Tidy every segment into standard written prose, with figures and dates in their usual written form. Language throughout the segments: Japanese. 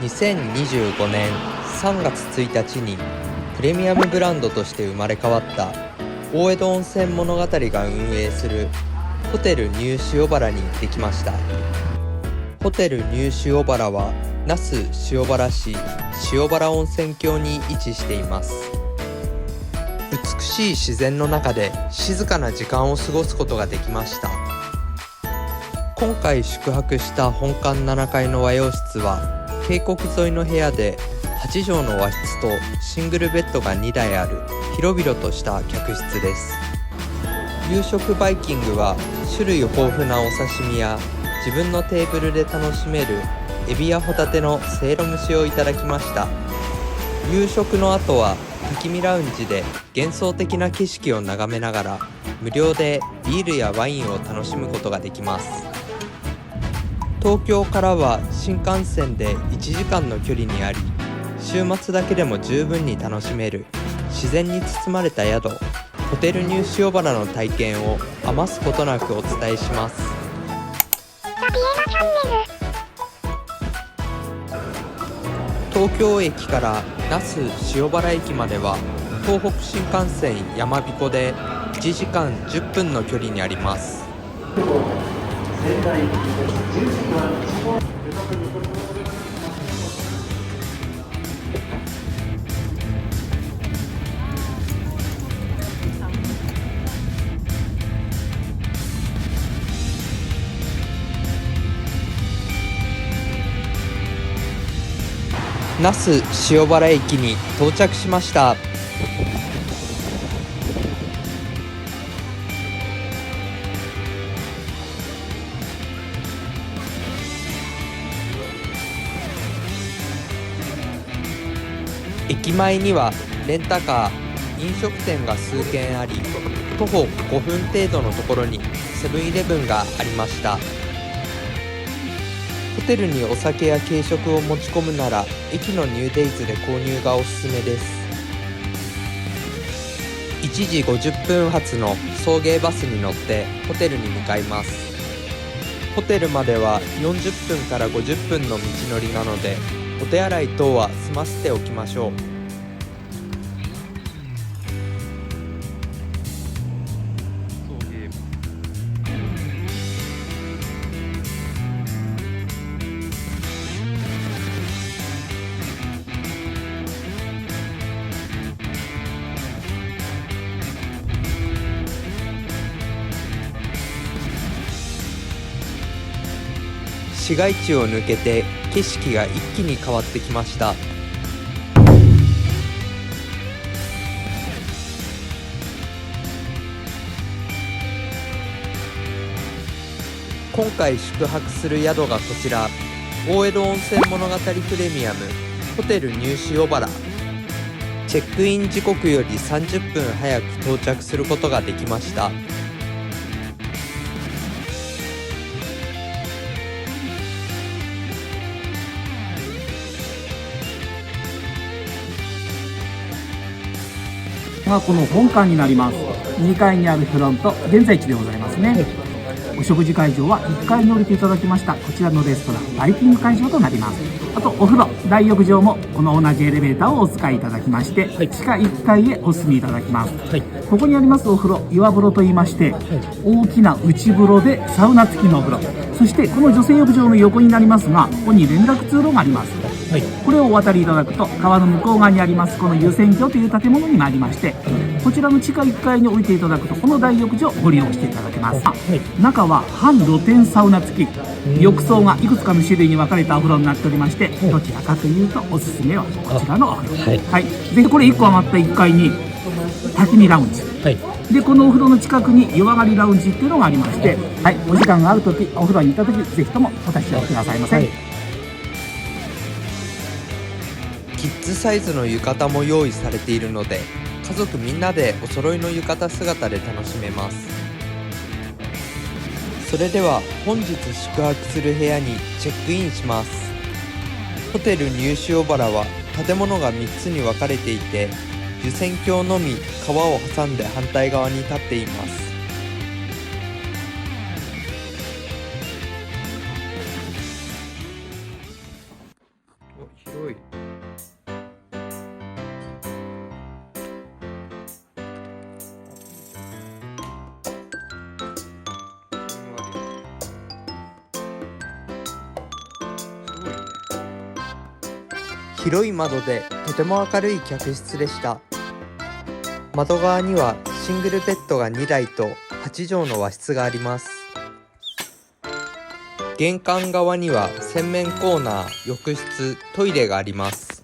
2025年3月1日にプレミアムブランドとして生まれ変わった大江戸温泉物語が運営するホテルニュー塩原に行ってきました。ホテルニュー塩原は那須塩原市塩原温泉郷に位置しています。美しい自然の中で静かな時間を過ごすことができました。今回宿泊した本館7階の和洋室は渓谷沿いの部屋で8畳の和室とシングルベッドが2台ある広々とした客室です。夕食バイキングは種類豊富なお刺身や自分のテーブルで楽しめるエビやホタテのせいろ蒸しをいただきました。夕食の後は焚き火ラウンジで幻想的な景色を眺めながら無料でビールやワインを楽しむことができます。東京からは新幹線で1時間の距離にあり、週末だけでも十分に楽しめる自然に包まれた宿、ホテルニュー塩原の体験を余すことなくお伝えします。東京駅から那須塩原駅までは東北新幹線やまびこで1時間10分の距離にあります。那須塩原駅に到着しました。駅前にはレンタカー、飲食店が数軒あり、徒歩5分程度のところにセブンイレブンがありました。ホテルにお酒や軽食を持ち込むなら駅のニューデイズで購入がおすすめです。1時50分発の送迎バスに乗ってホテルに向かいます。ホテルまでは40分から50分の道のりなので、お手洗い等は済ませておきましょう。市街地を抜けて景色が一気に変わってきました。今回宿泊する宿がこちら、大江戸温泉物語プレミアムホテルニュー塩原。チェックイン時刻より30分早く到着することができました。この本館になります。2階にあるフロント、現在地でございますね。お食事会場は1階に降りていただきましたこちらのレストランバイキング会場となります。あとお風呂、大浴場もこの同じエレベーターをお使いいただきまして、地下1階へお進みいただきます。ここにありますお風呂、岩風呂といいまして、大きな内風呂でサウナ付きのお風呂、そしてこの女性浴場の横になりますが、ここに連絡通路があります。これをお渡りいただくと川の向こう側にありますこの湯泉郷という建物に参りまして、こちらの地下1階に降りていただくとこの大浴場をご利用していただけます。中は半露天サウナ付き、浴槽がいくつかの種類に分かれたお風呂になっておりまして、どちらかというとおすすめはこちらのお風呂、ぜひこれ1個余った1階に焚き火ラウンジ、でこのお風呂の近くに湯上がりラウンジっていうのがありまして、お時間があるときお風呂に行ったときぜひともお立ち寄りくださいませ。キッズサイズの浴衣も用意されているので、家族みんなでお揃いの浴衣姿で楽しめます。それでは本日宿泊する部屋にチェックインします。ホテルニュー塩原は建物が3つに分かれていて、湯泉郷のみ川を挟んで反対側に立っています。ごい。広い窓でとても明るい客室でした。窓側にはシングルベッドが2台と8畳の和室があります。玄関側には洗面コーナー、浴室、トイレがあります。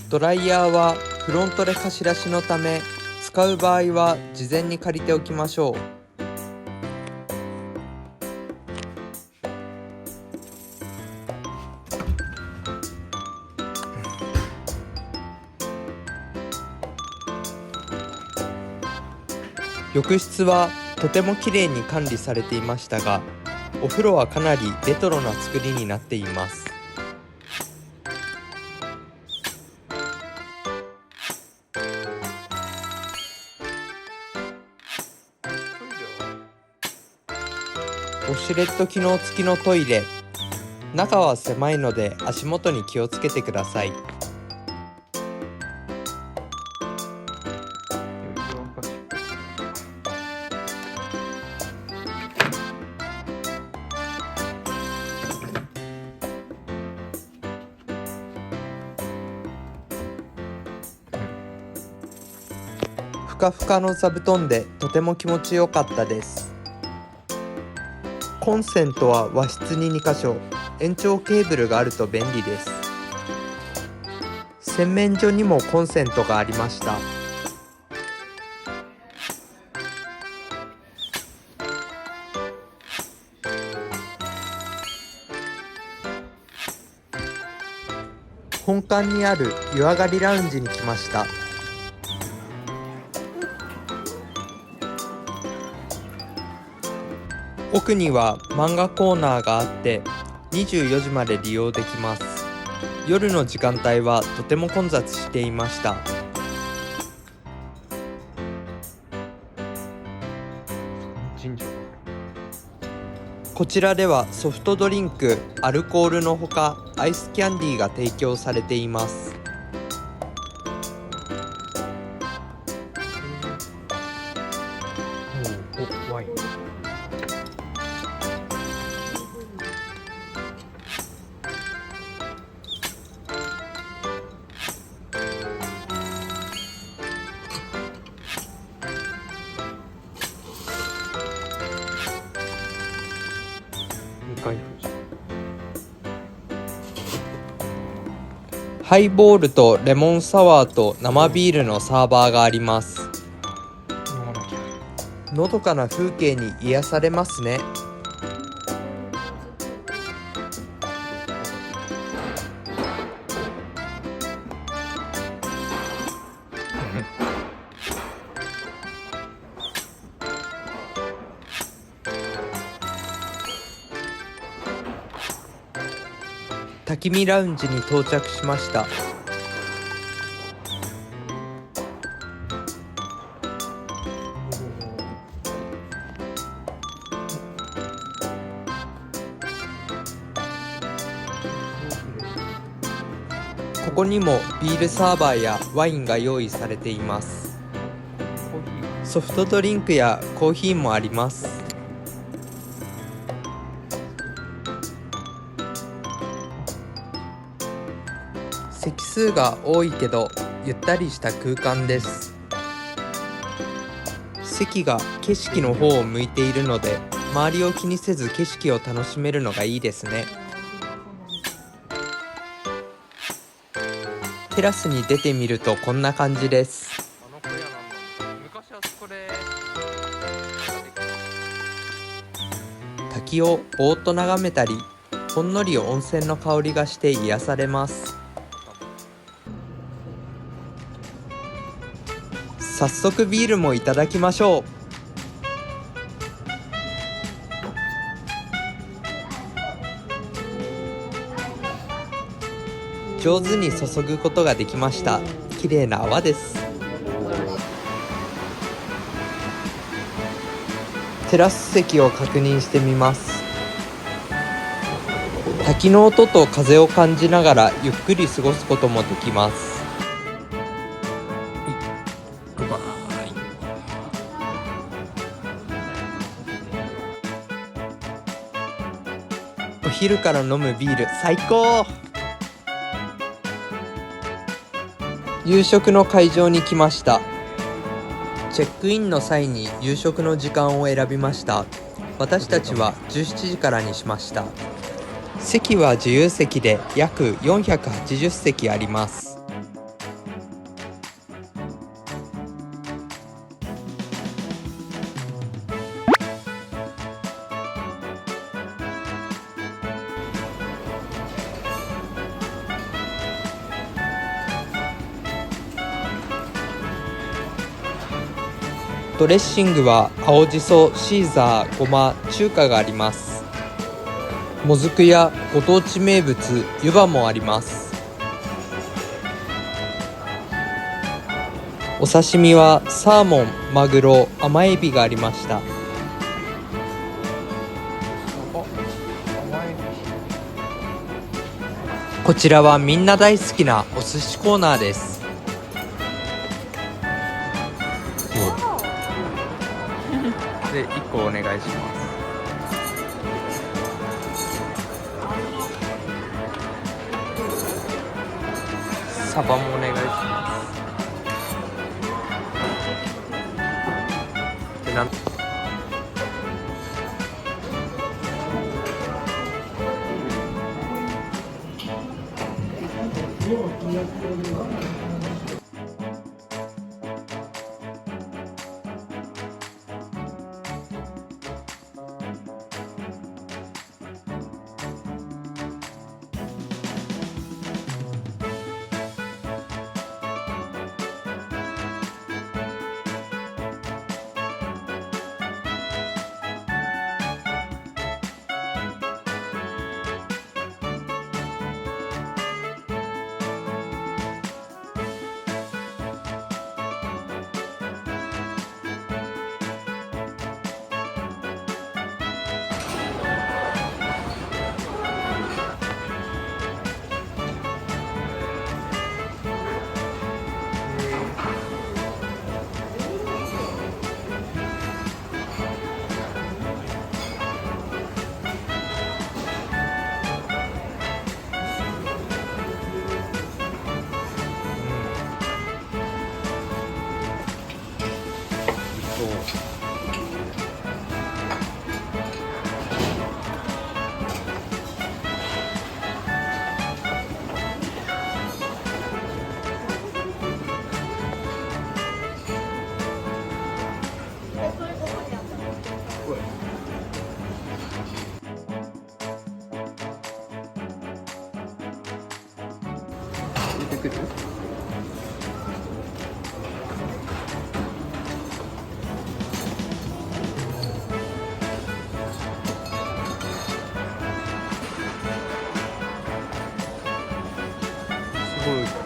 ドライヤーはフロントで貸し出しのため、使う場合は事前に借りておきましょう。浴室はとてもきれいに管理されていましたが、お風呂はかなりレトロな作りになっています。ウォシュレット機能付きのトイレ。中は狭いので足元に気をつけてください。ふかふかの座布団でとても気持ちよかったです。コンセントは和室に2箇所、延長ケーブルがあると便利です。洗面所にもコンセントがありました。本館にある湯上がりラウンジに来ました。奥には漫画コーナーがあって24時まで利用できます。夜の時間帯はとても混雑していました。こちらではソフトドリンク、アルコールのほかアイスキャンディーが提供されています。ワイン。ハイボールとレモンサワーと生ビールのサーバーがあります。のどかな風景に癒されますね。焚き火ラウンジに到着しました。ここにもビールサーバーやワインが用意されています。ソフトドリンクやコーヒーもあります。席数が多いけどゆったりした空間です。席が景色の方を向いているので周りを気にせず景色を楽しめるのがいいですね。テラスに出てみるとこんな感じです。滝をぼーっと眺めたり、ほんのり温泉の香りがして癒されます。早速ビールもいただきましょう。上手に注ぐことができました。綺麗な泡です。テラス席を確認してみます。焚滝の音と風を感じながらゆっくり過ごすこともできます。お昼から飲むビール最高。夕食の会場に来ました。チェックインの際に夕食の時間を選びました。私たちは17時からにしました。席は自由席で約480席あります。ドレッシングは青じそ、シーザー、ごま、中華があります。もずくやご当地名物湯葉もあります。お刺身はサーモン、マグロ、甘エビがありました。こちらはみんな大好きなお寿司コーナーです。で、1個お願いします。サバもお願いします。で、出てくる？すごい。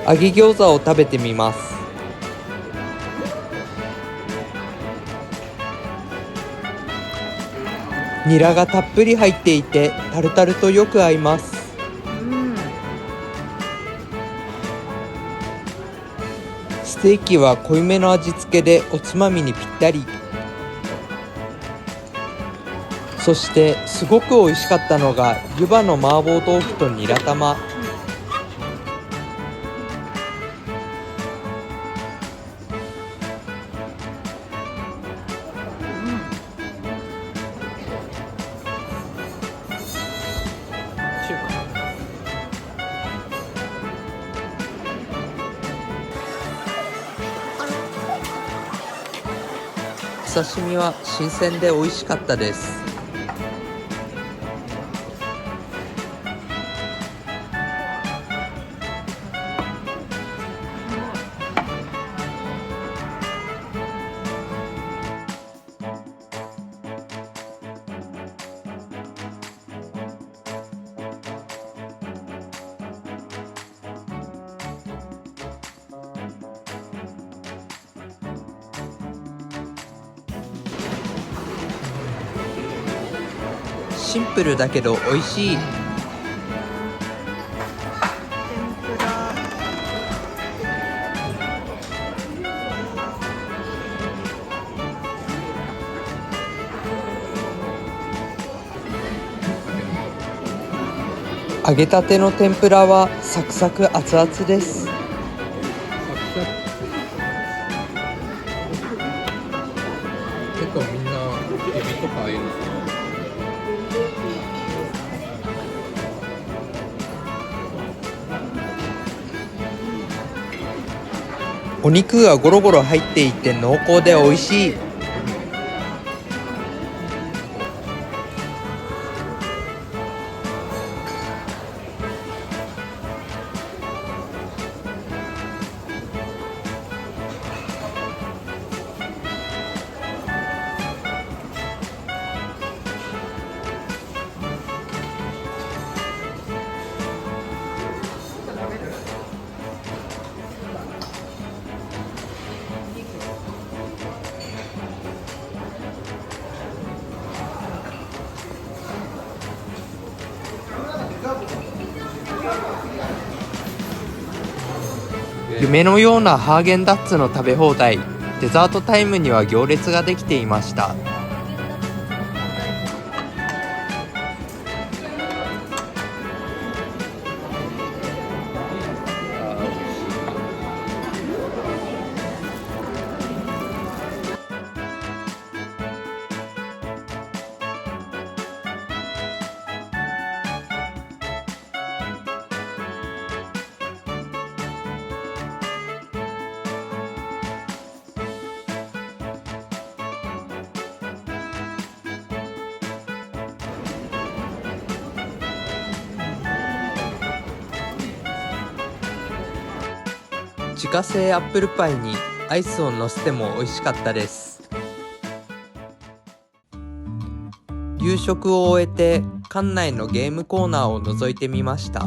揚げ餃子を食べてみます。ニラがたっぷり入っていてタルタルとよく合います。ステーキは濃いめの味付けでおつまみにぴったり。そしてすごく美味しかったのが湯葉の麻婆豆腐とニラ玉。お刺身は新鮮で美味しかったです。シンプルだけど美味しい。揚げたての天ぷらはサクサク熱々です。結構みんなエビとかああいうのお肉がゴロゴロ入っていて濃厚で美味しい。夢のようなハーゲンダッツの食べ放題。デザートタイムには行列ができていました。自家製アップルパイにアイスを乗せても美味しかったです。夕食を終えて館内のゲームコーナーを覗いてみました。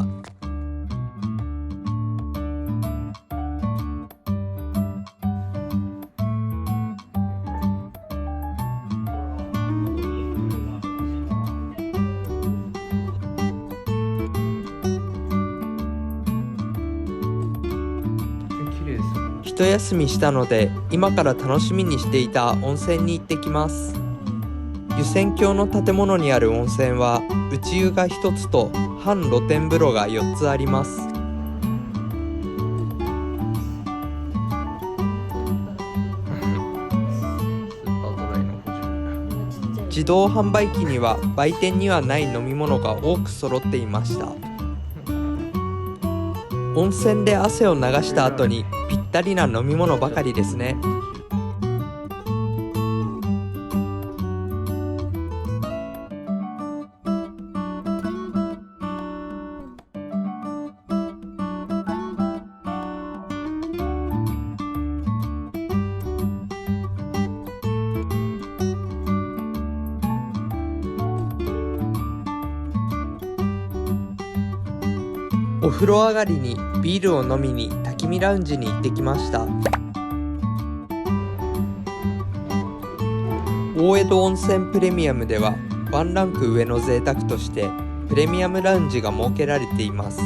一休みしたので今から楽しみにしていた温泉に行ってきます。湯仙峡の建物にある温泉は内湯が1つと半露天風呂が4つあります。自動販売機には売店にはない飲み物が多く揃っていました。温泉で汗を流した後にぴったりな飲み物ばかりですね。お風呂上がりにビールを飲みに焚き火ラウンジに行ってきました。大江戸温泉プレミアムではワンランク上の贅沢としてプレミアムラウンジが設けられています。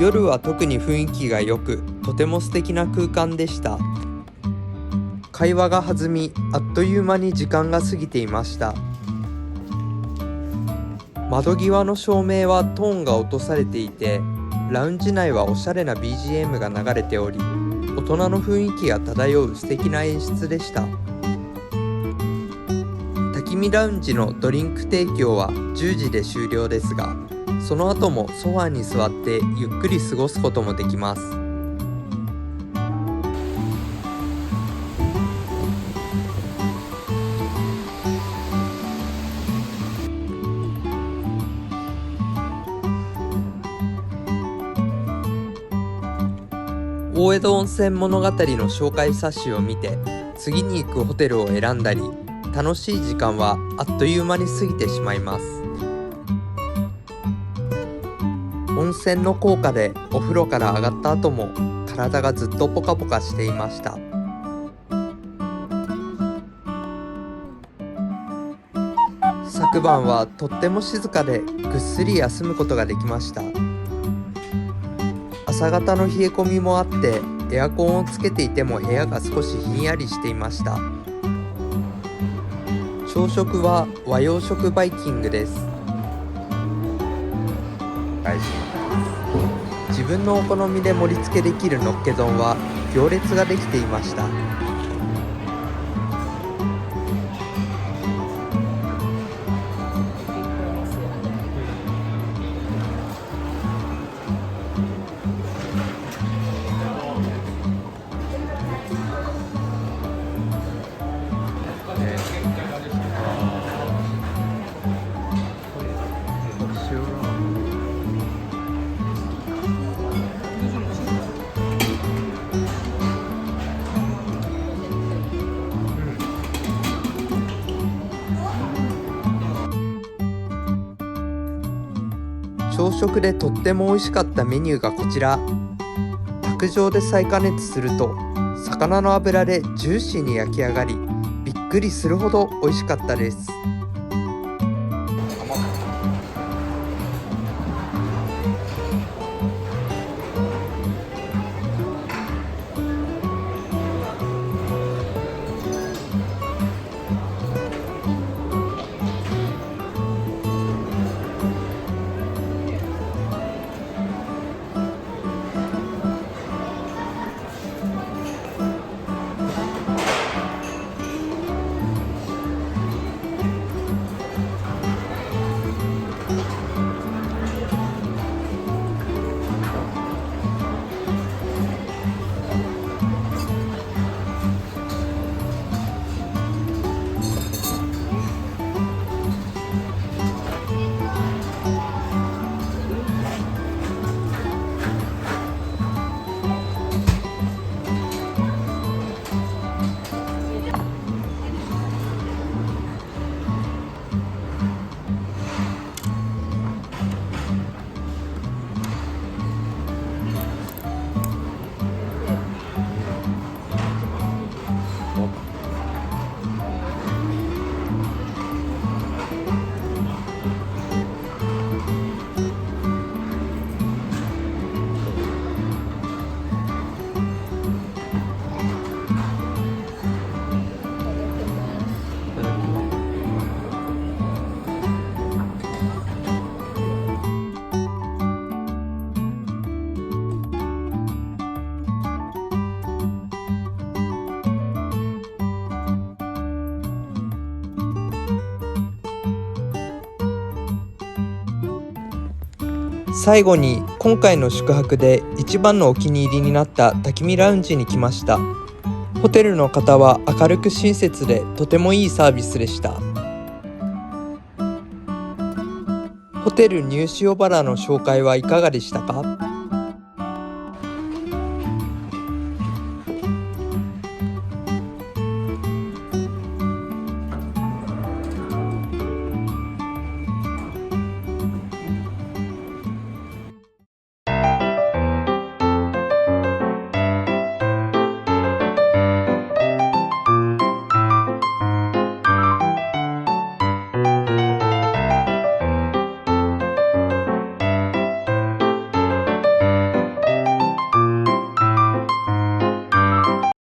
夜は特に雰囲気が良く、とても素敵な空間でした。会話が弾み、あっという間に時間が過ぎていました。窓際の照明はトーンが落とされていて、ラウンジ内はおしゃれな BGM が流れており、大人の雰囲気が漂う素敵な演出でした。焚き火ラウンジのドリンク提供は10時で終了ですが、その後もソファーに座ってゆっくり過ごすこともできます。大江戸温泉物語の紹介冊子を見て、次に行くホテルを選んだり、楽しい時間はあっという間に過ぎてしまいます。温泉の効果でお風呂から上がった後も体がずっとポカポカしていました。昨晩はとっても静かでぐっすり休むことができました。朝方の冷え込みもあってエアコンをつけていても部屋が少しひんやりしていました。朝食は和洋食バイキングです。自分のお好みで盛り付けできるのっけ丼は行列ができていました。朝食でとっても美味しかったメニューがこちら。卓上で再加熱すると魚の脂でジューシーに焼き上がり、びっくりするほど美味しかったです。最後に今回の宿泊で一番のお気に入りになった焚き火ラウンジに来ました。ホテルの方は明るく親切でとてもいいサービスでした。ホテルニュー塩原の紹介はいかがでしたか？